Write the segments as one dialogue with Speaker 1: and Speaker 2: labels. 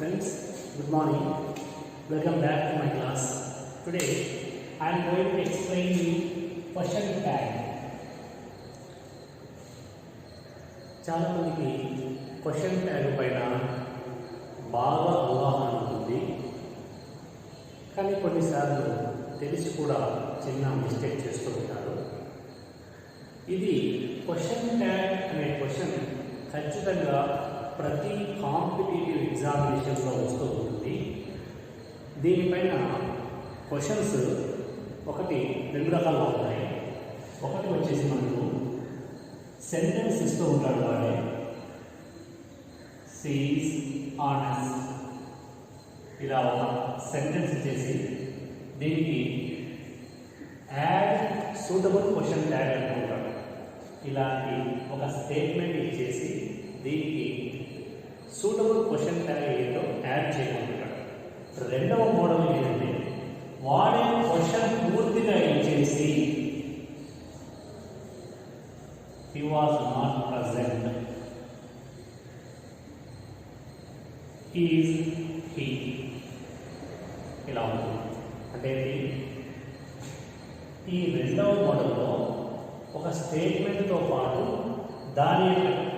Speaker 1: Friends, good morning. Welcome back to my class. Today, I am going to explain you question tag. చాలా మందికి question tag పైన బాగా అవగాహన ఉంటుంది, కానీ కొన్నిసార్లు తెలిసి కూడా చిన్న మిస్టేక్ చేస్తూ ఉంటారు. ఇది క్వశ్చన్ ట్యాగ్ అనే క్వశ్చన్ ఖచ్చితంగా ప్రతి కాంపిటేటివ్ ఎగ్జామినేషన్లో వస్తూ ఉంటుంది. దీనిపైన క్వశ్చన్స్ రెండు రకాలుగా ఉన్నాయి. ఒకటి వచ్చేసి మనకు సెంటెన్స్ ఇస్తూ ఉంటాడు వాడే, సీజ్ ఆనెస్ట్, ఇలా ఒక సెంటెన్స్ ఇచ్చేసి దీనికి యాడ్ సూటబుల్ క్వశ్చన్ ట్యాగ్ అనుకుంటాడు. ఇలాంటి ఒక స్టేట్మెంట్ ఇచ్చేసి దీనికి సూటబుల్ క్వశ్చన్ ట్యాగ్ ఏదో యాడ్ చేయమంటున్నాడు. రెండవ మోడల్ ఏంటంటే వాడే క్వశ్చన్ పూర్తిగా ఇచ్చేసి he was not present, is he, ఇలా ఉంటుంది. అంటే ఈ రెండవ మోడల్లో ఒక స్టేట్మెంట్తో పాటు దాని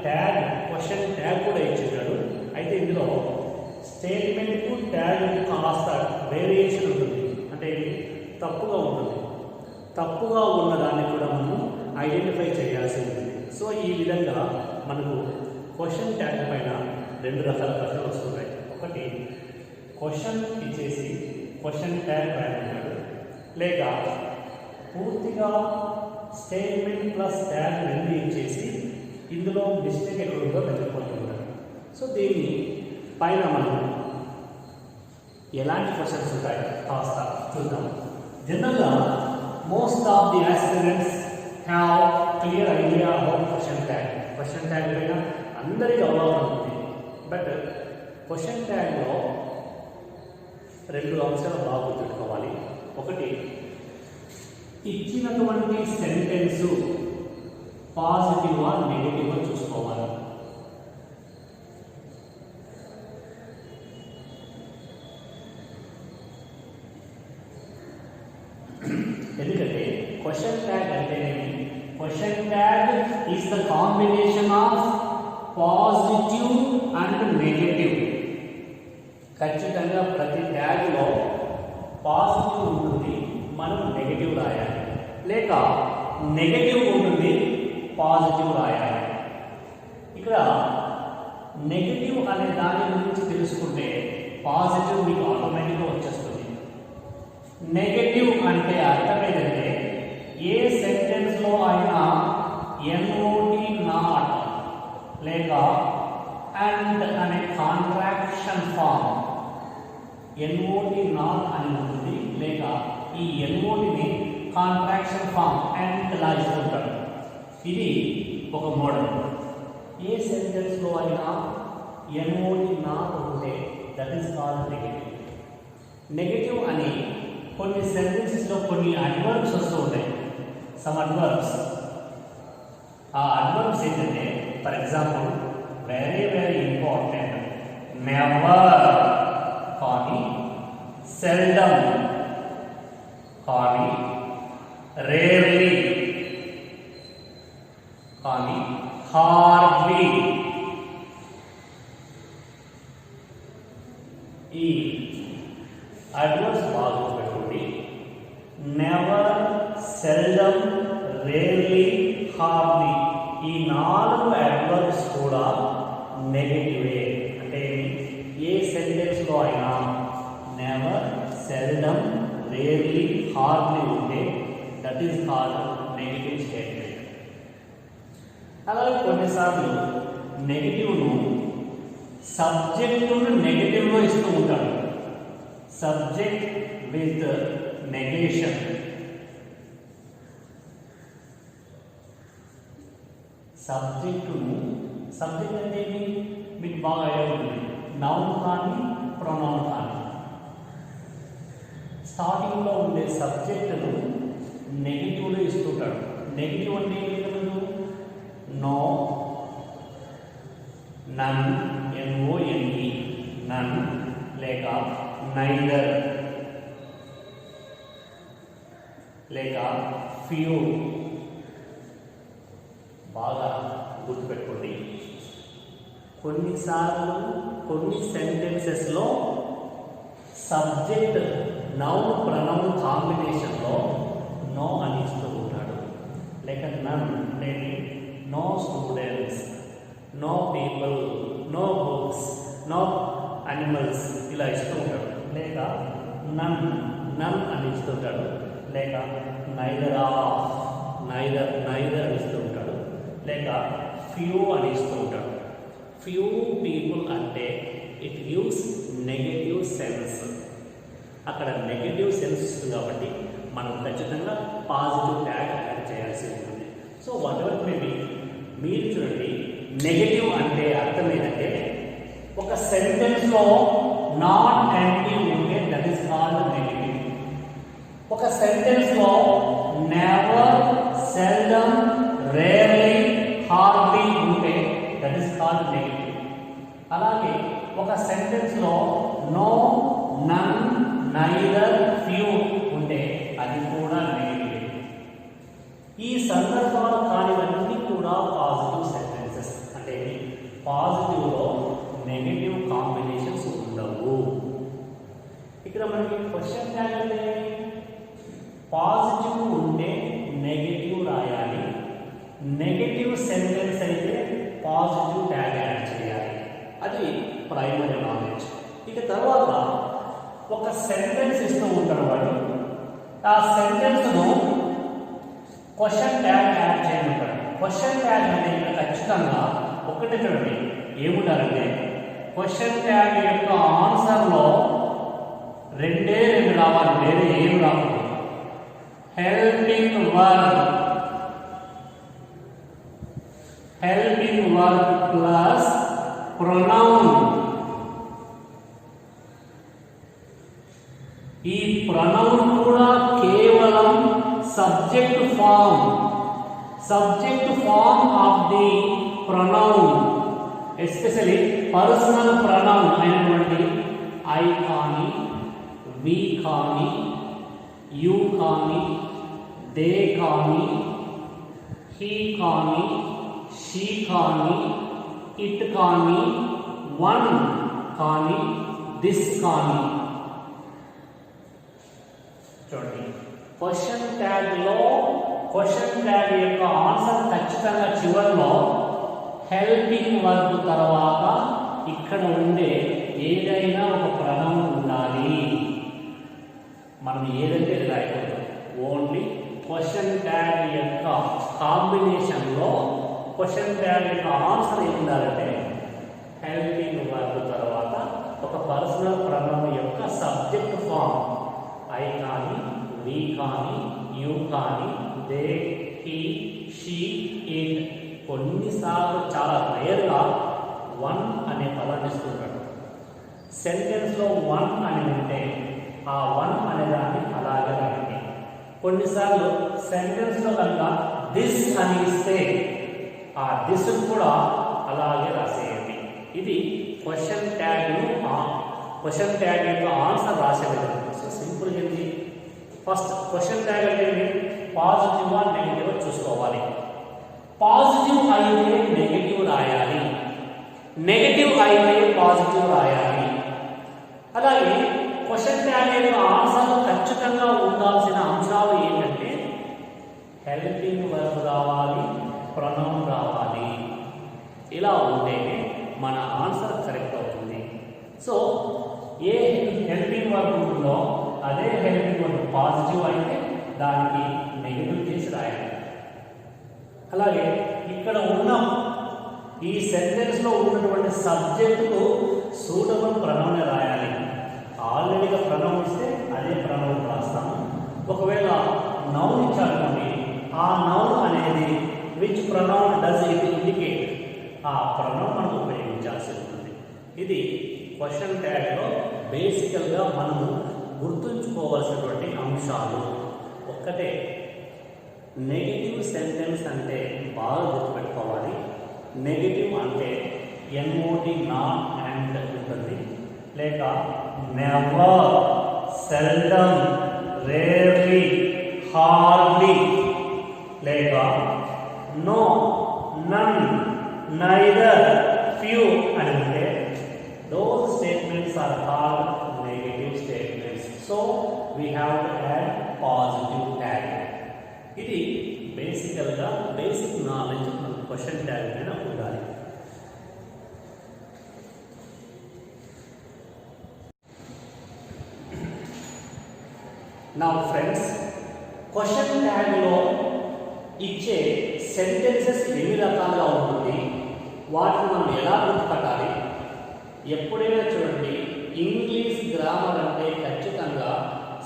Speaker 1: ట్యాగ్ క్వశ్చన్ ట్యాగ్ కూడా ఇచ్చేటాడు. అయితే ఇందులో స్టేట్మెంట్కు ట్యాగ్ కాస్త వేరియేషన్ ఉంటుంది, అంటే తప్పుగా ఉంటుంది. తప్పుగా ఉన్నదాన్ని కూడా మనం ఐడెంటిఫై చేయాల్సి ఉంటుంది. సో ఈ విధంగా మనకు క్వశ్చన్ ట్యాగ్ పైన రెండు రకాల ప్రశ్నలు వస్తున్నాయి. ఒకటి క్వశ్చన్ ఇచ్చేసి క్వశ్చన్ ట్యాగ్ రాయమంటాడు, లేక పూర్తిగా స్టేట్మెంట్ ప్లస్ ట్యాగ్ రెండు ఇచ్చేసి ఇందులో మిస్టేక్ ఎక్కడుందో వెతుక్కుంటున్నాడు. సో దీన్ని పైన మనం ఎలాంటి క్వశ్చన్స్ ఉంటాయి కాస్త చూద్దాం. జనరల్గా most of the aspirants have clear idea about question tag. Question tag పైన అందరికీ అవగాహన ఉంటుంది. బట్ క్వశ్చన్ ట్యాగ్లో రెండు అంశాలు బాగా గుర్తుపెట్టుకోవాలి. ఒకటి, ఇచ్చినటువంటి సెంటెన్సు పాజిటివా నెగటివా చూసుకోవాలి. ఎందుకంటే క్వశ్చన్ ట్యాగ్ అంటే question tag is the combination of positive and negative. ఖచ్చితంగా ప్రతి ట్యాగ్లో పాజిటివ్ ఉంటుంది, మనం నెగటివ్ రాయాలి, లేక నెగటివ్ ఉంటుంది, పాజిటివ్ రాయాలి. ఇక్కడ నెగటివ్ అనే దాని గురించి తెలుసుకుంటే పాజిటివ్ మీకు ఆటోమేటిక్గా వచ్చేస్తుంది. నెగటివ్ అంటే అర్థం ఏంటంటే ఏ సెంటెన్స్లో అయినా ఎన్ఓటి నాట్ లేక అండ్ అనే కాంట్రాక్షన్ ఫామ్ ఎన్ఓటి నాట్ అని ఉంటుంది, లేక ఈ ఎన్ఓటిని కాంట్రాక్షన్ ఫామ్ అండ్ లా ఇస్తుంటాడు. ఇది ఒక మోడల్. ఏ సెంటెన్స్లో అయినా ఎన్ఓటి నాట్ ఉంటే that is called negative. Negative అని కొన్ని సెంటెన్సెస్లో కొన్ని అడ్వర్బ్స్ వస్తూ ఉంటాయి. సమ్ అడ్వర్బ్స్, ఆ అడ్వర్బ్స్ ఏంటంటే for example very very important, never కానీ, సెల్డమ్ కానీ, రేర్లీ కానీ, హార్డ్లీ. ఈ అడ్వర్బ్స్ బాగా పెట్టుకోండి. నెవర్, సెల్డమ్, రేర్లీ, హార్డ్లీ, ఈ 4 అడ్వర్బ్స్ కూడా నెగటివే. అంటే ఏ సెంటెన్స్లో అయినా నెవర్, సెల్డమ్, రేర్లీ, హార్డ్లీ ఉంటే that is called negative statement. అలాగే కొన్నిసార్లు నెగటివ్ను సబ్జెక్టును నెగటివ్లో ఇస్తూ ఉంటాడు. Subject with negation. సబ్జెక్ట్ అంటే మీకు బాగా ఐడియా ఉంటుంది. నౌన్ కానీ ప్రొనౌన్ కానీ స్టార్టింగ్లో ఉండే సబ్జెక్టును నెగిటివ్లో ఇస్తుంటాడు. నెగిటివ్ అంటే ఏంటంటే నో, నన్, NONE, నన్ లేక నైదర్ లేక ఫ్యూ. బాగా గుర్తుపెట్టుకోండి, కొన్నిసార్లు కొన్ని సెంటెన్సెస్లో సబ్జెక్ట్ నౌన్ ప్రొనౌన్ కాంబినేషన్లో నో అని ఇస్తూ ఉంటాడు. లేక నన్ అనేది no students, no people, no books, no animals ఇలా ఇస్తూ ఉంటాడు. లేక నన్ నన్ అని ఇస్తూ ఉంటాడు. లేక నైదర్ ఆఫ్ నైదర్ నైదర్ అని ఇస్తూ ఉంటాడు. లేక ఫ్యూ అని ఇస్తూ ఉంటాడు. ఫ్యూ పీపుల్ అంటే ఇట్ గివ్స్ నెగటివ్ సెన్స్. అక్కడ నెగటివ్ సెన్స్ ఇస్తుంది కాబట్టి మనం ఖచ్చితంగా పాజిటివ్ ట్యాగ్ యాడ్ చేయాల్సి ఉంటుంది. సో వాట్ ఎవర్ మేబీ, మీరు చూడండి, నెగటివ్ అంటే అర్థం ఏంటంటే ఒక సెంటెన్స్లో నాట్ ఎంటీ ఉంటే దట్ ఈస్ కాల్డ్ నెగటివ్. ఒక సెంటెన్స్లో నెవర్, సెల్డమ్, రేర్లీ, హార్డ్లీ ఉంటే దట్ ఈస్ కాల్డ్ నెగటివ్. అలాగే ఒక సెంటెన్స్లో నో, నన్, నైదర్, ఫ్యూ ఉంటే అది కూడా నెగటివ్. ఈ సందర్భాలు కానివన్నీ కూడా పాజిటివ్ సెంటెన్సెస్. అంటే పాజిటివ్లో నెగటివ్ కాంబినేషన్స్ ఉండవు. ఇక్కడ మనకి క్వశ్చన్ ట్యాగ్ అంటే పాజిటివ్ ఉంటే నెగటివ్ రాయాలి, నెగటివ్ సెంటెన్స్ అయితే పాజిటివ్ ట్యాగ్ యాడ్ చేయాలి. అది ప్రైమరీ నాలెడ్జ్. ఇక తర్వాత ఒక సెంటెన్స్ ఇస్తూ ఉంటాడు వాడు, ఆ సెంటెన్స్ను క్వశ్చన్ ట్యాగ్ యాడ్ చేయమంటాడు. క్వశ్చన్ ట్యాగ్ అంటే ఇక్కడ ఖచ్చితంగా ఒకటి చూడండి ఏముండాలంటే క్వశ్చన్ ట్యాగ్ యొక్క ఆన్సర్లో రెండే రెండు రావాలి, వేరే ఏం రావాలి. Helping verb, helping verb plus pronoun. ఈ ప్రొనౌన్ కూడా కేవలం subject form of the pronoun, especially personal pronoun అయినటువంటి ఐ కానీ, వి కానీ, యు కానీ, దే కానీ, హీ కానీ, షీ కానీ, ఇట్ కానీ, వన్ కానీ, దిస్ కానీ. చూడండి, క్వశ్చన్ ట్యాగ్లో క్వశ్చన్ ట్యాగ్ యొక్క ఆన్సర్ ఖచ్చితంగా చివరిలో హెల్పింగ్ వర్బ్ తర్వాత ఇక్కడ ఉండే ఏదైనా ఒక ప్రొనౌన్ ఉండాలి. మనం ఏదంటే రాయకూడదు, ఓన్లీ క్వశ్చన్ ట్యాగ్ యొక్క కాంబినేషన్లో క్వశ్చన్ ట్యాగ్ యొక్క ఆన్సర్ ఏమి ఉండాలంటే హెల్పింగ్ వర్బ్ తర్వాత ఒక పర్సనల్ ప్రొనౌన్ యొక్క సబ్జెక్ట్ ఫామ్ ఐ కానీ, వి కానీ, యు కానీ, దే, హీ, షీ, ఇట్. కొన్నిసార్లు చాలా రేర్గా వన్ అనే పదాన్ని ఇస్తుంటాడు. సెంటెన్స్లో వన్ అని ఉంటే ఆ వన్ అనే దాన్ని అలాగే రాయండి. కొన్నిసార్లు సెంటెన్స్లో కనుక దిస్ అని ఇస్తే ఆ దిస్ కూడా అలాగే రాసేయండి. ఇది క్వశ్చన్ ట్యాగ్ను క్వశ్చన్ ట్యాగ్ యొక్క ఆన్సర్ రాసే విధానం. సో సింపుల్ ఏంటి, ఫస్ట్ క్వశ్చన్ ట్యాగ్ అంటే పాజిటివ్ నెగిటివ్ చూసుకోవాలి. పాజిటివ్ అయితే నెగిటివ్ రాయాలి, నెగిటివ్ అయితే పాజిటివ్ రాయాలి. అలాగే క్వశ్చన్ ట్యాగ్ యొక్క ఆన్సర్ ఖచ్చితంగా ఉండాల్సిన అంశాలు ఏంటంటే హెల్పింగ్ వర్బ్ రావాలి, ప్రొనౌన్ రావాలి. ఇలా ఉంటేనే మన ఆన్సర్ కరెక్ట్ అవుతుంది. సో ఏ హెల్పింగ్ వర్బ్ ఉంటుందో అదే హెల్పింగ్ వర్బ్ పాజిటివ్ అయితే దానికి నెగిటివ్ చేసి రాయాలి. అలాగే ఇక్కడ ఉన్న ఈ సెంటెన్స్లో ఉన్నటువంటి సబ్జెక్టుకు సూటబుల్ ప్రొనౌన్ రాయాలి. ఆల్రెడీగా ప్రొనౌన్ ఇస్తే అదే ప్రొనౌన్ రాస్తాము. ఒకవేళ నౌన్ ఇచ్చారనుకోండి, ఆ నౌన్ అనేది which pronoun does it indicate, ఆ ప్రొనౌన్ మనం ఉపయోగించాల్సి ఉంటుంది. ఇది క్వశ్చన్ ట్యాగ్లో బేసికల్గా మనము గుర్తుంచుకోవాల్సినటువంటి అంశాలు. ఒక్కటే, నెగిటివ్ సెంటెన్స్ అంటే బాగా గుర్తుపెట్టుకోవాలి. నెగిటివ్ అంటే ఎన్ఓటి నాట్ అండ్ ఉంటుంది. లేక నెవర్, సెల్డమ్, రేర్లీ, హార్డ్లీ, లేక నో, నన్, నైదర్, ఫ్యూ అని ఉంటే those statements are called negative statements. So we have to add positive tag. ఇది బేసికల్గా బేసిక్ నాలెడ్జ్ క్వశ్చన్ ట్యాగ్ మీద ఉండాలి. నా ఫ్రెండ్స్, క్వశ్చన్ ట్యాగ్లో ఇచ్చే సెంటెన్సెస్ ఎన్ని రకాలుగా ఉంటుంది, వాటిని మనం ఎలా గుర్తుపట్టాలి? ఎప్పుడైనా చూడండి, ఇంగ్లీష్ గ్రామర్ అంటే ఖచ్చితంగా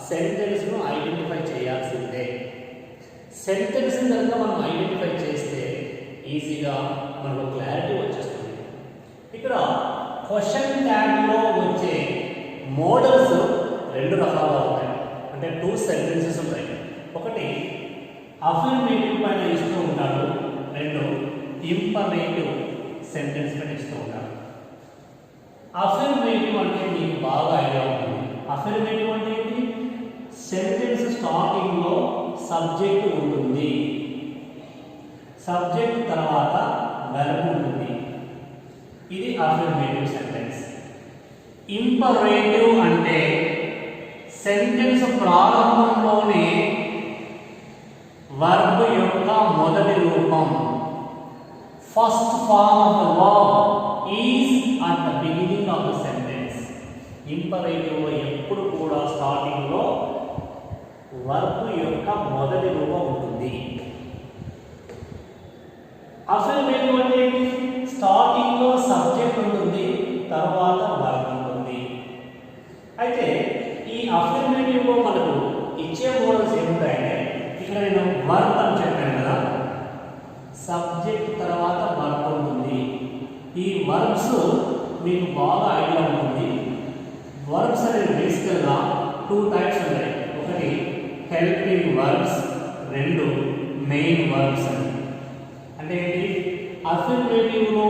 Speaker 1: సెంటెన్స్ను ఐడెంటిఫై చేయాల్సిందే. సెంటెన్స్ కనుక మనం ఐడెంటిఫై చేస్తే ఈజీగా మనకు క్లారిటీ వచ్చేస్తుంది. ఇక్కడ క్వశ్చన్ ట్యాగ్లో వచ్చే మోడల్స్ రెండు రకాలుగా ఉంటాయి, అంటే 2 సెంటెన్సెస్ ఉంటాయి. ఒకటి అఫర్మేటివ్ పైన ఇస్తూ ఉంటాడు, 2 ఇంపరేటివ్ సెంటెన్స్ పైన ఇస్తూ ఉంటాడు. అఫర్మేటివ్ అంటే మీకు బాగా ఐడియా ఉంటుంది. అఫర్మేటివ్ అంటే ఏంటి? సెంటెన్స్ స్టార్టింగ్లో సబ్జెక్ట్ ఉంటుంది, సబ్జెక్ట్ తర్వాత వెర్బ్ ఉంటుంది. ఇది అఫర్మేటివ్ సెంటెన్స్. ఇంపరేటివ్ అంటే సెంటెన్స్ ప్రారంభంలోనే వర్బ్ యొక్క మొదటి రూపం, first form of the verb is at the beginning of the sentence. Imperative ఎప్పుడు కూడా స్టార్టింగ్ లో వర్బ్ యొక్క మొదటి రూపం ఉంటుంది. అఫర్మేటివ్ అంటే స్టార్టింగ్ లో సబ్జెక్ట్ ఉంటుంది, తర్వాత వర్బ్ ఉంటుంది. అయితే ఈ అఫర్మేటివ్ లో మనకు ఇచ్చే మోడల్స్ ఏముంటాయంటే, ఇక్కడ నేను వర్బ్ అని చెప్పాను కదా, సబ్జెక్ట్ తర్వాత వర్బ్ ఉంటుంది. ఈ వర్బ్స్ మీకు బాగా ఐడియా ఉంటుంది. వర్బ్స్ అనేవి బేసికల్గా 2 టైప్స్ ఉంటాయి. ఒకటి హెల్పింగ్ వర్బ్స్, 2 మెయిన్ వర్బ్స్ అని. అంటే ఏంటి? అఫర్మేటివ్లో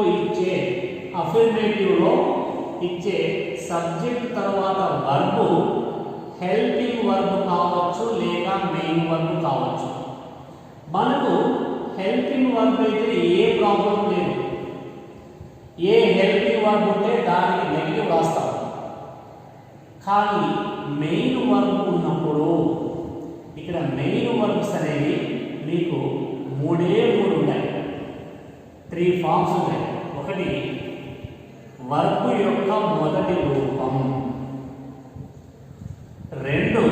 Speaker 1: ఇచ్చే సబ్జెక్ట్ తర్వాత వర్బ్ హెల్పింగ్ వర్బ్ కావచ్చు, లేక మెయిన్ వర్బ్ కావచ్చు. మనకు హెల్పింగ్ వర్బ్ అయితే ఏ ప్రాబ్లం లేదు. ఏ హెల్పింగ్ వర్బ్ ఉంటే దానికి నెగిటివ్ రాస్తాం. కానీ మెయిన్ వర్బ్ ఉన్నప్పుడు ఇక్కడ మెయిన్ వర్బ్స్ అనేవి మీకు 3 ఉంటాయి, 3 ఫార్మ్స్ ఉంటాయి. ఒకటి వర్బ్ యొక్క మొదటి రూపం, 2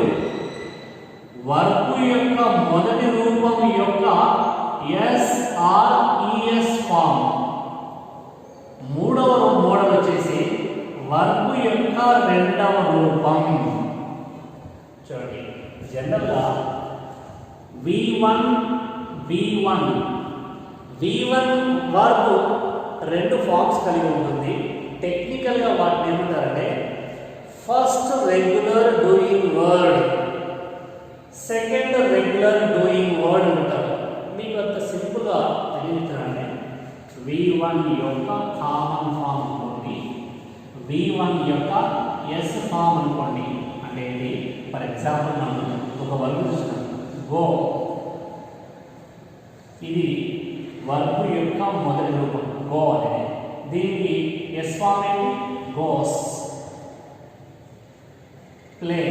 Speaker 1: వర్బ్ యొక్క మొదటి రూపం యొక్క ఎస్ ఆర్ ఈఎస్ ఫార్మ్, 3వ మోడల్ వచ్చేసి వర్బ్ యొక్క 2వ రూపం. చూడండి, జనరల్గా V1 వర్బ్ 2 ఫార్మ్స్ కలిగి ఉంటుంది. టెక్నికల్గా వాటిని ఏమంటారంటే first regular doing word, second regular doing word అంటారు. మీకు అంత సింపుల్గా తెలియజేస్తానంటే V1 యొక్క కామన్ ఫామ్ అనుకోండి, V1 యొక్క ఎస్ ఫామ్ అనుకోండి. అంటే ఏంటి? ఫర్ ఎగ్జాంపుల్ మనం ఒక వర్బ్ చూస్తాం, గో. ఇది వర్బ్ యొక్క మొదటి రూపం గో అనేది. దీనికి ఎస్ ఫామ్ ఏంటి? గోస్. ప్లే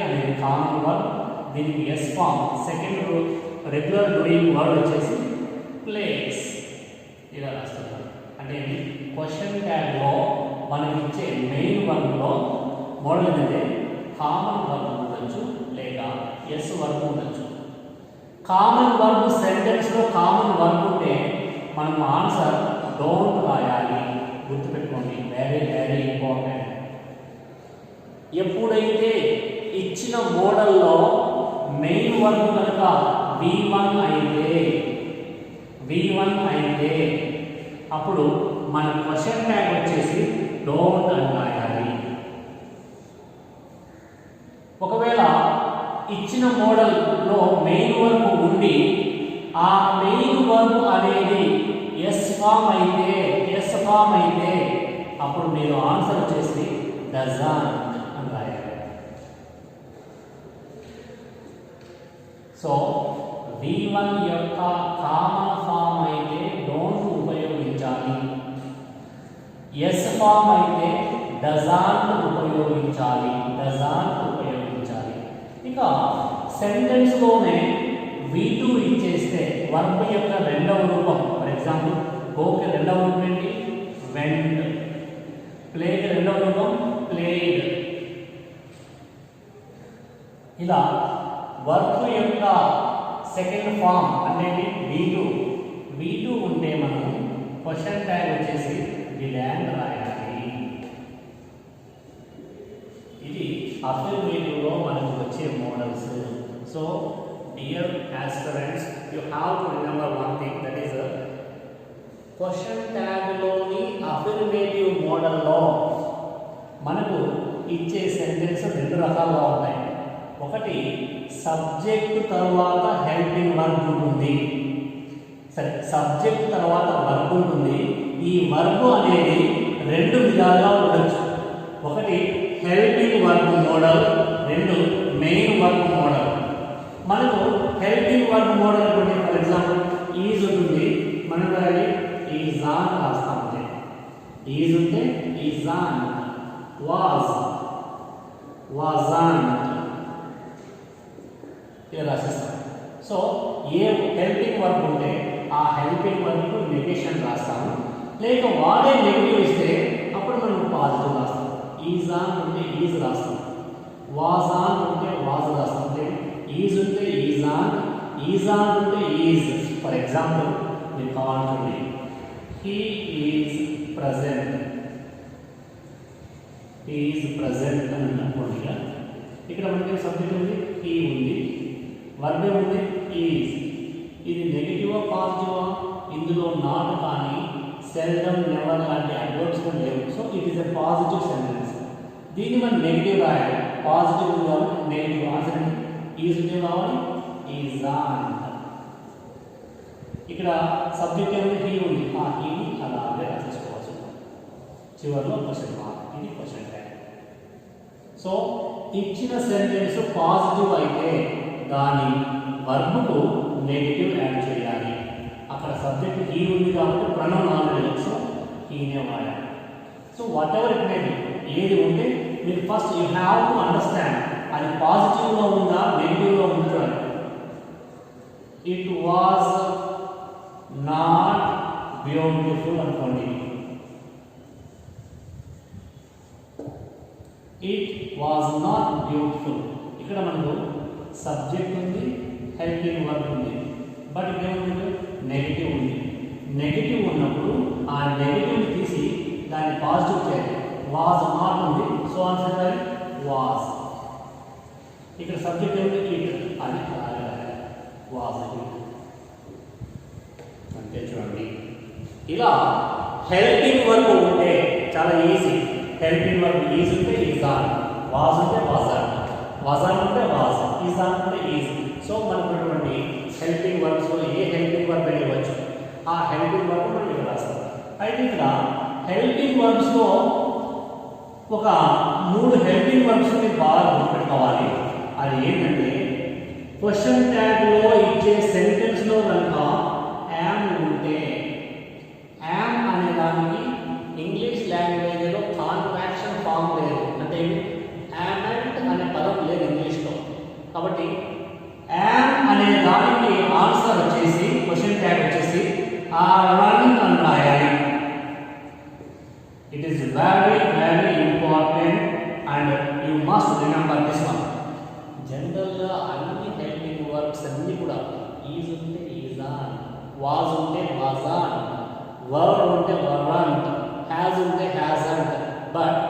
Speaker 1: అనేది కామన్ వర్బ్, దీనికి s form second regular doing word వచ్చేసి ప్లేస్. ఇలా రాస్తున్నారు. అంటే క్వశ్చన్ ట్యాగ్లో మనకి ఇచ్చే మెయిన్ వర్బ్లో మోడల్ ఏంటంటే కామన్ వర్బ్ ఉండొచ్చు, లేక ఎస్ వర్బ్ ఉండొచ్చు. కామన్ వర్బ్ సెంటెన్స్లో కామన్ వర్బ్ ఉంటే మనం ఆన్సర్ డోంట్ రాయాలి. గుర్తుపెట్టుకోండి, వెరీ వెరీ ఇంపార్టెంట్. ఎప్పుడైతే ఇచ్చిన మోడల్లో మెయిన్ వర్బ్ కనుక V1 అయితే అప్పుడు మన క్వశ్చన్ ట్యాగ్ వచ్చేసి డోంట్ అని రాయాలి. ఒకవేళ ఇచ్చిన మోడల్లో మెయిన్ వర్బ్ ఉండి ఆ మెయిన్ వర్బ్ అనేది ఎస్ ఫామ్ అయితే అప్పుడు మీరు ఆన్సర్ వచ్చేసి డజంట్ అని రాయాలి. సో V1 యొక్క కామన్ ఫామ్ అయితే డోంట్ ఉపయోగించాలి, ఎస్ ఫామ్ అయితే డజంట్ ఉపయోగించాలి. ఇక సెంటెన్స్ లోనే V2 ఇచ్చేస్తే వర్బ్ యొక్క రెండవ రూపం, ఫర్ ఎగ్జాంపుల్ గోకి రెండవ రూపం ఏంటి? వెంట్. ప్లేకి రెండవ రూపం ప్లేడ్. ఇలా వర్బ్ యొక్క సెకండ్ ఫామ్ అనేది V2 ఉంటే మనం క్వశ్చన్ ట్యాగ్ వచ్చేసి డిడ్ రాయాలి. ఇది అఫర్మేటివ్ లో మనకు వచ్చే models. So dear aspirants, you have to remember one thing, that is question tag లోని అఫర్మేటివ్ మోడల్లో మనకు ఇచ్చే సెంటెన్స్ రెండు రకాలుగా ఉంటాయి. ఒకటి సబ్జెక్ట్ తర్వాత హెల్పింగ్ వర్బ్ ఉంటుంది. సరే, సబ్జెక్ట్ తర్వాత వర్బ్ ఉంటుంది. ఈ వర్బ్ అనేది రెండు విధాలుగా ఉండొచ్చు. ఒకటి హెల్పింగ్ వర్బ్ మోడల్, రెండు మెయిన్ వర్బ్ మోడల్. మనకు హెల్పింగ్ వర్బ్ మోడల్ అంటే ఫర్ ఎగ్జాంపుల్ ఈజ్ ఉంటుంది, మనం రాయాలి ఈజ్ ఆన్ రాస్తాం. ఈజ్ ఉంటే ఈజ్ ఆన్, వాజ్ ఆన్ ఇలా రాసేస్తాం. సో ఏ హెల్పింగ్ వర్బ్ ఉంటే ఆ హెల్పింగ్ వర్బ్ నెగేషన్ రాస్తాము, లేక వాడే నెగిటివ్ ఇస్తే అప్పుడు మనం పాజిటివ్ రాస్తాం. ఈజ్ ఆన్ ఉంటే ఈజ్ రాస్తాం, వాజ్ ఆన్ ఉంటే వాజ్ రాస్తాం, ఈజ్ ఉంటే ఈజ్ ఆన్ ఉంటే ఈజ్. ఫర్ ఎగ్జాంపుల్ మీరు కావాలంటే హీ ఈజ్ ప్రజెంట్ అని అనుకోండి. ఇక్కడ మనకి సబ్జెక్ట్ ఉంది, హీ ఉంది, వర్బ్ ఉంది ఈజ్. ఇది నెగిటివా పాజిటివా? ఇందులో నాట్ కానీ సెల్డమ్, నెవర్ లాంటి అడ్వర్బ్స్ కూడా లేవు. So it is a positive sentence. దీన్ని మనం నెగిటివ్ రాయాలి. పాజిటివ్ కావాలి, నెగిటివ్ ఆన్సర్ ఈజ్ ఉంటే కావాలి ఈజ్ ఆన్. ఇక్కడ సబ్జెక్ట్ ఏమైనా హీ ఉంది, ఆ హీని అలాగే రాసేసుకోవచ్చు. చివరిలో క్వశ్చన్ మార్క్, ఇది క్వశ్చన్ ట్యాగ్. సో ఇచ్చిన సెంటెన్స్ పాజిటివ్ అయితే దాని వర్బ్కు నెగిటివ్ యాడ్ చేయాలి. అక్కడ సబ్జెక్ట్ హీ ఉంది కాబట్టి ప్రొనౌన్ ఆల్రెడీ, సో హీనే వాడాలి. So what ever it may be, ఏది ఉంటే మీరు first you have to understand అది పాజిటివ్లో ఉందా నెగిటివ్లో ఉందా. ఇట్ వాజ్ నాట్ బ్యూటిఫుల్ అనుకోండి, ఇట్ వాజ్ నాట్ బ్యూటిఫుల్. ఇక్కడ మనకు సబ్జెక్ట్ ఉంది, హెల్పింగ్ వర్బ్ ఉంది, బట్ ఇక్కడ ఏముంది నెగిటివ్ ఉంది. నెగిటివ్ ఉన్నప్పుడు ఆ నెగిటివ్ తీసి దాన్ని పాజిటివ్ చేయాలి. వాజ్ నాట్ ఉంది, సో ఆన్సర్ వాజ్. ఇక్కడ సబ్జెక్ట్ ఏమిటి ఇట్, అది వాజ్ అంతే. చూడండి, ఇలా హెల్పింగ్ వర్బ్ ఉంటే చాలా ఈజీ. హెల్పింగ్ వర్బ్ ఈజ్ ఉంటే ఈజ్ ఆన్, వాజ్ ఉంటే వాజ్ ఆన్, వాజ్ ఆన్ ఉంటే వాజ్, ఈజ్ ఆన్ ఉంటే ఈజ్. సో మనకున్నటువంటి హెల్పింగ్ వర్బ్స్లో ఏ హెల్పింగ్ వర్బ్ ఇవ్వచ్చు, ఆ హెల్పింగ్ వర్బ్ మనం ఇక్కడ రాస్తాం. అయితే ఇక్కడ హెల్పింగ్ వర్బ్స్లో ఒక 3 హెల్పింగ్ వర్బ్స్ బాగా గుర్తుపెట్టుకోవాలి. అది ఏంటంటే క్వశ్చన్ ట్యాగ్లో ఇచ్చే సెంటెన్స్లో కనుక యామ్ ఉంటే, యామ్ అనే దానికి ఇంగ్లీష్ లాంగ్వేజ్లో కాంట్రాక్షన్ ఫామ్ లేదు. అంటే యామెంట్ అనే పదం లేదు ఇంగ్లీష్లో. కాబట్టి యామ్ అనే దానికి ఆన్సర్ వచ్చేసి క్వశ్చన్ ట్యాగ్ వచ్చేసి రన్ అని రాయాలి. It is very important and you must remember this one. జనరల్గా అన్ని హెల్పింగ్ వర్బ్స్ అన్నీ కూడా ఈజ్ ఉంటే ఈజ్ ఆన్, వాజ్ ఉంటే వాజ్ ఆన్, వర్ ఉంటే వరంట్, హ్యాజ్ ఉంటే హ్యాజ్ అంట్. బట్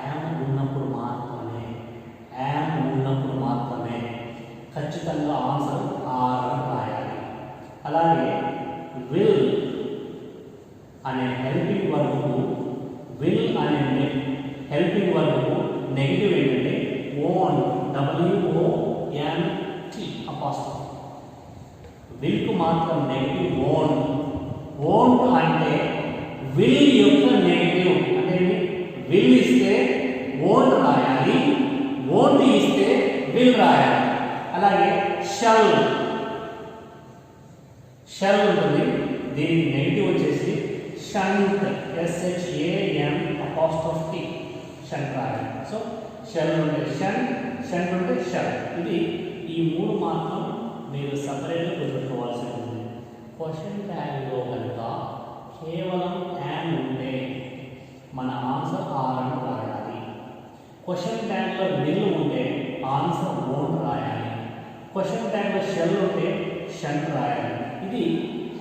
Speaker 1: యామ్ ఉన్నప్పుడు మాత్రమే ఖచ్చితంగా ఆన్సర్ ఆర్ అని రాయాలి. అలాగే విల్ అనే హెల్పింగ్ వర్బ్కు హెల్పింగ్ వర్బ్కు నెగిటివ్ ఏంటంటే ఓన్, WONT అపాస్ట్రఫీ. విల్కు మాత్రం నెగిటివ్ ఓన్. ఓన్ట్ అంటే విల్ యొక్క నెగటివ్ అంటే విల్ ఇస్తే వోంట్ రాయాలి, వోంట్ ఇస్తే విల్ రాయాలి. అలాగే షల్ ఉంటుంది, దీని నెగటివ్ వచ్చేసి షంట్, SHANT షంట్ రాయాలి. సో షల్ ఉంటే షంట్ ఉంటే షల్. ఇది ఈ మూడు మాత్రం మీరు సపరేట్గా గుర్తుపెట్టుకోవాల్సి ఉంటుంది. క్వశ్చన్ ట్యాగ్లో కనుక కేవలం యాన్ ఉంటే మన ఆన్సర్ ఆర్ అని రాయాలి. క్వశ్చన్ ట్యాగ్లో విల్ ఉంటే ఆన్సర్ వోంట్ రాయాలి. క్వశ్చన్ ట్యాగ్లో షెల్ ఉంటే షంట్ రాయాలి. ఇది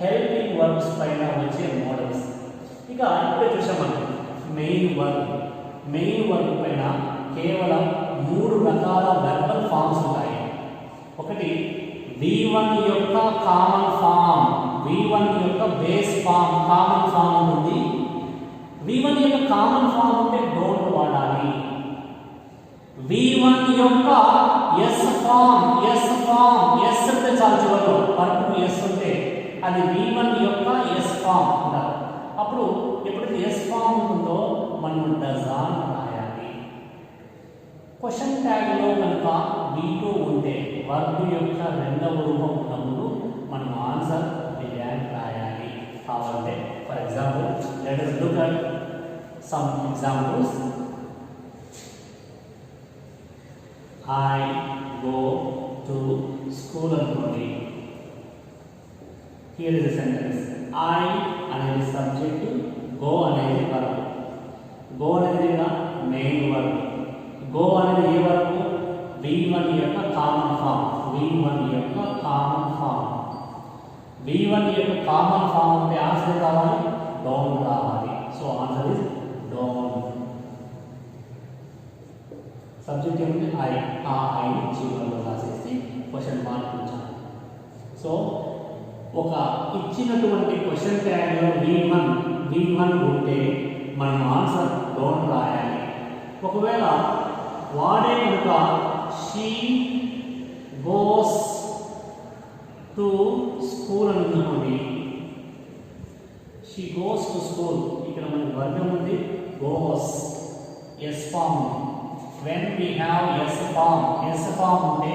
Speaker 1: హెల్పింగ్ వర్బ్స్ పైన వచ్చే మోడల్స్. ఇక ఇప్పుడే చూసామని మెయిన్ వర్బ్ పైన కేవలం 3 రకాల వెర్బల్ ఫామ్స్ ఉంటాయి. ఒకటి V1 యొక్క కామన్ ఫామ్, V1 యొక్క బేస్ ఫామ్ కామన్ ఫామ్ ఉంటుంది. V1 యొక్క కామన్ ఫామ్ ఉంటే డోంట్ వాడాలి. V1 యొక్క ఎస్ ఫామ్ అంటే చాలు చివరిలో వర్బ్ ఎస్ ఉంటే అది V1 యొక్క ఎస్ ఫామ్ అంటారు. అప్పుడు ఎప్పుడైతే ఎస్ ఫామ్ ఉంటుందో మనం డస్ ఆన్ రాయాలి. క్వశ్చన్ ట్యాగ్లో కనుక V2 ఉంటే వర్బ్ యొక్క రెండవ రూపం ఉన్నప్పుడు మనం ఆన్సర్ డిడ్ రాయాలి. కావాలంటే for example let us look at some examples. I go to school అనుకోండి. Here is a sentence. I అనేది సబ్జెక్ట్, go అనేది వర్బ్. go అనేది మెయిన్ వర్బ్. go అనేది ఏ వర్బ్? V1 యొక్క కామన్ ఫామ్. V1 యొక్క common form అంటే answer కావాలి, don't రావాలి. So answer is don't. Subject ఏమిటి? ఐ. ఆ ఐని చివరిలో రాసేసి క్వశ్చన్ మార్క్ ఉంచాలి. సో ఒక ఇచ్చినటువంటి క్వశ్చన్ ట్యాగ్లో V1 ఉంటే మనం ఆన్సర్ డోంట్ రాయాలి. ఒకవేళ వాడే కనుక షీ గోస్ టు స్కూల్ అనుకోండి. షీ గోస్ టు స్కూల్, ఇక్కడ మనకి వర్గం ఉంది, goes s form. When we have s form ఉంటే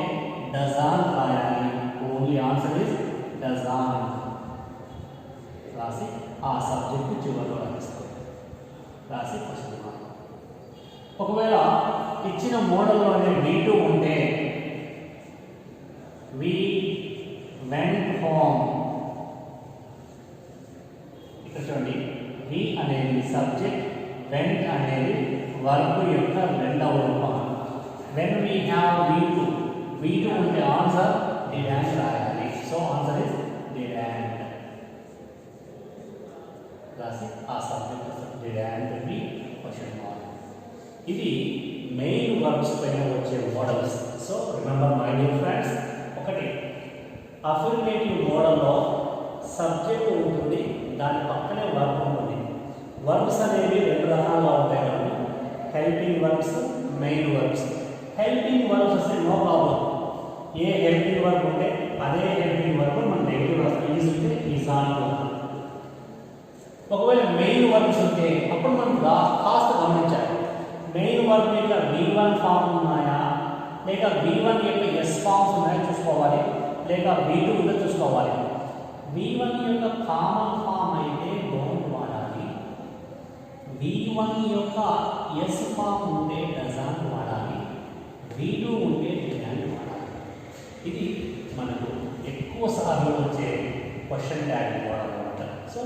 Speaker 1: డస్ ఆన్ రాయాలి. Only answer is doesn't రాసి ఆ సబ్జెక్ట్ చివరిలో రాసి క్వశ్చన్ మార్క్. ఒకవేళ ఇచ్చిన మోడల్లోనే V2 ఉంటే we went home. ఇక్కడ చూడండి, V అనేది సబ్జెక్ట్, went అనేది వర్బ్ యొక్క రెండవ రూపం. when we have V2 ఉంటే ఆన్సర్ did రాయాలి. సో ఆన్సర్ ఇస్ did రాసి ఆ subject did be question mark. ఇది మెయిన్ వర్బ్స్ పైన వచ్చే models. So remember my dear friends, ఒకటి అఫర్మేటివ్ మోడల్లో సబ్జెక్ట్ ఉంటుంది, దాని పక్కనే వర్బ్ ఉంటుంది. వర్బ్స్ అనేవి 2 రకాలుగా ఉంటాయి కదండి, helping verbs, main verbs. Helping verbs వస్తే నో ప్రాబ్లం, ఏ హెల్పింగ్ వర్బ్ ఉంటే అదే హెల్పింగ్ వర్బ్ మన నెగిటివ్ రాస్తాం. ఈజ్ ఉంటే ఈజ్ ఆన్. ఒకవేళ మెయిన్ వర్బ్స్ ఉంటే అప్పుడు మనం కాస్త గమనించాలి. మెయిన్ వర్బ్ యొక్క V1 ఫామ్ ఉన్నాయా, లేక V1 యొక్క ఎస్ ఫామ్స్ ఉన్నాయో చూసుకోవాలి, లేక V2 ఉందో చూసుకోవాలి. V1 యొక్క కామన్ ఫామ్ అయితే డోంట్ వాడాలి. V1 యొక్క ఎస్ ఫామ్ ఉంటే డస్ నాట్ వాడాలి. V2 ఉంటే డిడ్ వాడాలి. ఇది మనకు ఎక్కువ సార్లు వచ్చే క్వశ్చన్ ట్యాగ్ వాడాలి అనమాట. So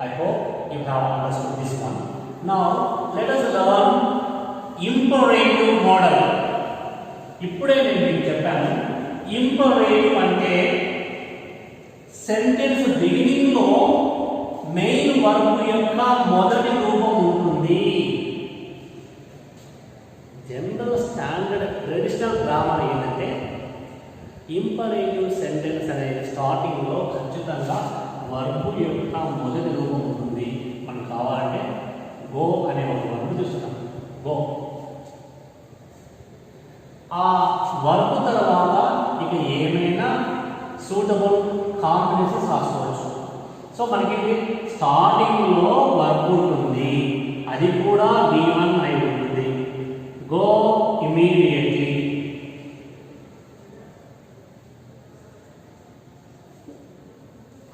Speaker 1: I hope you have understood this one. Now let us learn imperative model. ఇప్పుడే నేను మీకు చెప్పాను, ఇంపరేటివ్ అంటే సెంటెన్స్ బిగినింగ్ లో మెయిన్ వర్బ్ యొక్క మొదటి రూపం ఉంటుంది. జనరల్ స్టాండర్డ్ ట్రెడిషనల్ గ్రామర్ ఏంటంటే ఇంపరేటివ్ సెంటెన్స్ అనేది స్టార్టింగ్ లో ఖచ్చితంగా వర్బ్ యొక్క మొదటి రూపం ఉంటుంది. మనకు కావాలంటే గో అనే ఒక వర్బ్ చూస్తున్నాం, గో. ఆ వర్బ్ తర్వాత ఇక ఏమైనా సూటబుల్ కాంబినేషన్స్ రాసుకోవచ్చు. సో మనకి స్టార్టింగ్లో వర్బ్ ఉంటుంది, అది కూడా V1 అయి ఉంటుంది. గో ఇమీడియట్లీ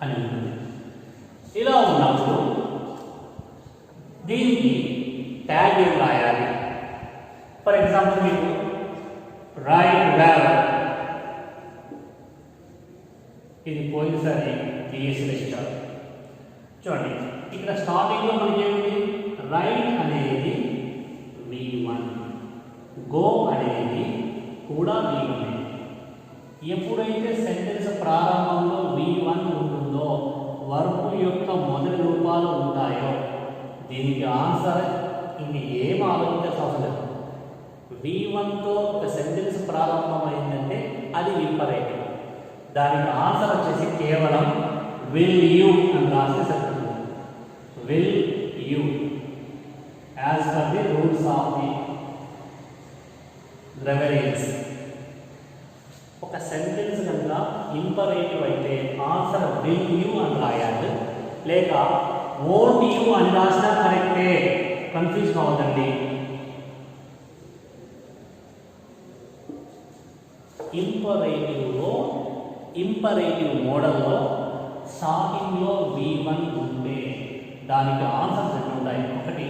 Speaker 1: అని ఉంటుంది. ఇలా ఉన్నప్పుడు దీనికి ట్యాగ్ ఏం రాయాలి? ఫర్ ఎగ్జాంపుల్ మీకు రైట్ వెల్, ఇది పోయినసారి డిఎస్సీలో ఇచ్చారు. చూడండి ఇక్కడ స్టార్టింగ్లో మనకి ఏమిటి? రైట్ అనేది V1, గో అనేది కూడా V1. ఎప్పుడైతే సెంటెన్స్ ప్రారంభంలో V1 ఉంటుందో, వర్బ్ యొక్క మొదటి రూపాలు ఉంటాయో, దీనికి ఆన్సర్ ఇంక ఏం ఆలోచించాల్సిన అవసరం లేదు. V1తో ఒక సెంటెన్స్ ప్రారంభమైందంటే అది ఇంపరేటివ్. దానికి ఆన్సర్ వచ్చేసి కేవలం విల్ యూ అని రాస్తే సరిపోతుంది. Will you as per the rules of the grammarians. ఒక సెంటెన్స్ కనుక ఇంపరేటివ్ అయితే ఆన్సర్ విల్ యూ అని రాయాలి, లేక వోంట్ యూ అని రాసినా కరెక్టే, కన్ఫ్యూజ్ కావద్దండి. ఇంపరేటివ్ మోడల్లో స్టార్టింగ్లో V1 ఉంటే దానికి ఆన్సర్స్ ఎన్ని ఉంటాయి? ఒకటి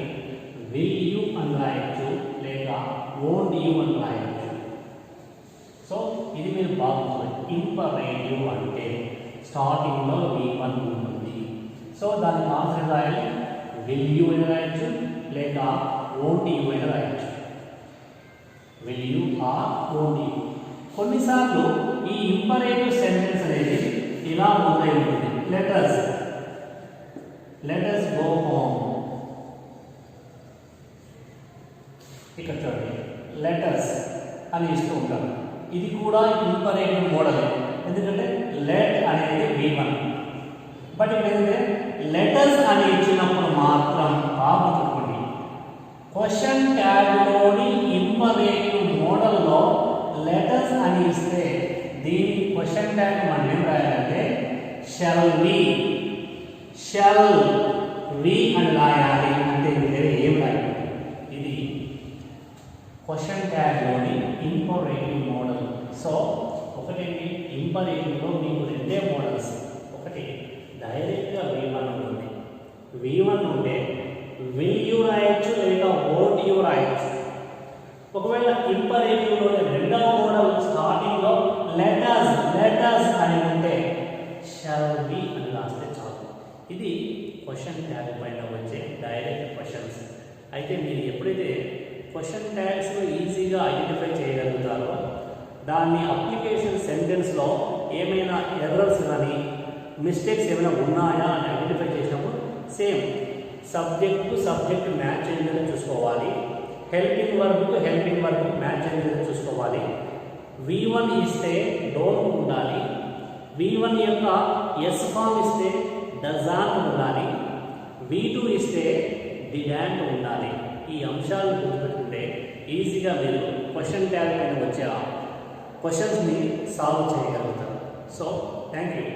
Speaker 1: విల్ యూ అని రాయొచ్చు, లేక వోంట్ యూ అని రాయొచ్చు. సో ఇది మీరు బాగుంటుంది. ఇంపరేటివ్ అంటే స్టార్టింగ్లో V1 ఉంటుంది. సో దానికి ఆన్సర్ రాయాలి, విల్ యూ అని రాయొచ్చు, లేక వోంట్ యూ అని రాయొచ్చు. Will you or won't you. కొన్నిసార్లు ఈ ఇంపరేటివ్ సెంటెన్స్ అనేది ఇలా మొదలై ఉంటుంది. Let us go home. ఇక్కడ చూడండి, లెటర్స్ అని ఇస్తూ ఉంటారు. ఇది కూడా ఇంపరేటివ్ మోడల్, ఎందుకంటే లెట్ అనేది V1. బట్ ఇక్కడ ఏంటంటే లెటర్స్ అని ఇచ్చినప్పుడు మాత్రం బాగుంటుంది. క్వశ్చన్ ట్యాగ్లోని ఇంపరేటివ్ మోడల్లో లెటర్స్ అని ఇస్తే దీని క్వశ్చన్ ట్యాగ్ మనం ఏం రాయాలంటే షల్ వి అని రాయాలి. అంటే వేరే ఏం రాయాలి? ఇది క్వశ్చన్ ట్యాగ్లోని ఇంపరేటివ్ మోడల్. సో ఒకటి ఇంపరేటివ్లో మీకు రెండే మోడల్స్. ఒకటి డైరెక్ట్గా V1 ఉంటుంది. V1 ఉంటే విల్ యూ రాయొచ్చు, లేక వోంట్ యూ రాయొచ్చు. ఒకవేళ ఇంపరేటివ్లోని రెండవ మోడల్ స్టార్టింగ్లో లెటర్స్ అని ఉంటే షల్ బి అని రాస్తే చాలు. ఇది క్వశ్చన్ ట్యాగ్ పైన వచ్చే డైరెక్ట్ క్వశ్చన్స్. అయితే మీరు ఎప్పుడైతే క్వశ్చన్ ట్యాగ్స్లో ఈజీగా ఐడెంటిఫై చేయగలుగుతారో, దాన్ని అప్లికేషన్ సెంటెన్స్లో ఏమైనా ఎర్రర్స్ కానీ మిస్టేక్స్ ఏమైనా ఉన్నాయా అని ఐడెంటిఫై చేసినప్పుడు సేమ్ సబ్జెక్ట్ మ్యాచ్ అయ్యేదని చూసుకోవాలి. హెల్పింగ్ వర్బ్ మ్యాచ్ అయ్యేదని చూసుకోవాలి. V1 ఇస్తే డోంట్ ఉండాలి. V1 యొక్క ఎస్ ఫామ్ ఇస్తే డజాంట్ ఉండాలి. V2 ఇస్తే డిడాంట్ ఉండాలి. ఈ అంశాలను గుర్తుపెట్టుకుంటే ఈజీగా మీరు క్వశ్చన్ ట్యాగ్ పైన వచ్చే క్వశ్చన్స్ని సాల్వ్ చేయగలుగుతారు. So thank you.